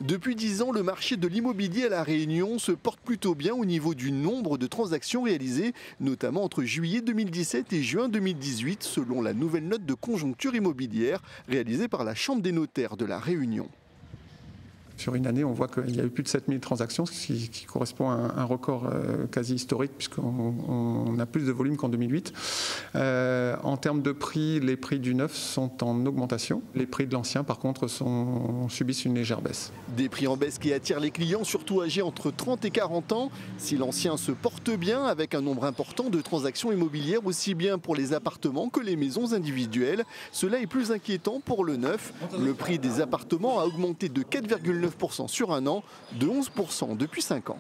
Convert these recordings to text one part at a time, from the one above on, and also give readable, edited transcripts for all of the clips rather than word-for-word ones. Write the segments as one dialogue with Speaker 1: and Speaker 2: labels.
Speaker 1: Depuis 10 ans, le marché de l'immobilier à La Réunion se porte plutôt bien au niveau du nombre de transactions réalisées, notamment entre juillet 2017 et juin 2018, selon la nouvelle note de conjoncture immobilière réalisée par la Chambre des notaires de La Réunion.
Speaker 2: Sur une année, on voit qu'il y a eu plus de 7000 transactions, ce qui correspond à un record quasi historique, puisqu'on a plus de volume qu'en 2008. En termes de prix, les prix du neuf sont en augmentation. Les prix de l'ancien, par contre, subissent une légère baisse.
Speaker 1: Des prix en baisse qui attirent les clients, surtout âgés entre 30 et 40 ans. Si l'ancien se porte bien, avec un nombre important de transactions immobilières, aussi bien pour les appartements que les maisons individuelles, cela est plus inquiétant pour le neuf. Le prix des appartements a augmenté de 4,9% sur un an, de 11% depuis 5 ans.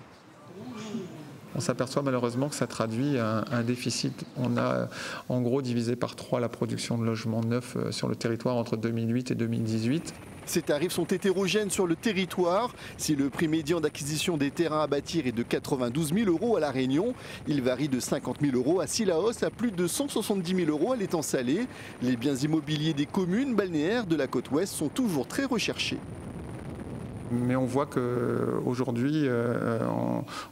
Speaker 2: On s'aperçoit malheureusement que ça traduit un déficit. On a en gros divisé par 3 la production de logements neufs sur le territoire entre 2008 et 2018.
Speaker 1: Ces tarifs sont hétérogènes sur le territoire. Si le prix médian d'acquisition des terrains à bâtir est de 92 000 € à La Réunion, il varie de 50 000 € à Cilaos à plus de 170 000 € à l'Étang Salé. Les biens immobiliers des communes balnéaires de la côte ouest sont toujours très recherchés.
Speaker 2: Mais on voit qu'aujourd'hui,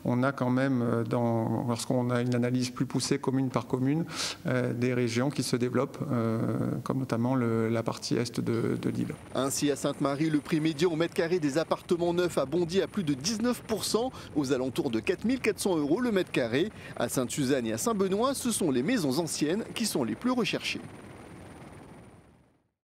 Speaker 2: on a quand même, lorsqu'on a une analyse plus poussée commune par commune, des régions qui se développent, comme notamment la partie est de l'île.
Speaker 1: Ainsi, à Sainte-Marie, le prix médian au mètre carré des appartements neufs a bondi à plus de 19%, aux alentours de 4 400 € le mètre carré. À Sainte-Suzanne et à Saint-Benoît, ce sont les maisons anciennes qui sont les plus recherchées.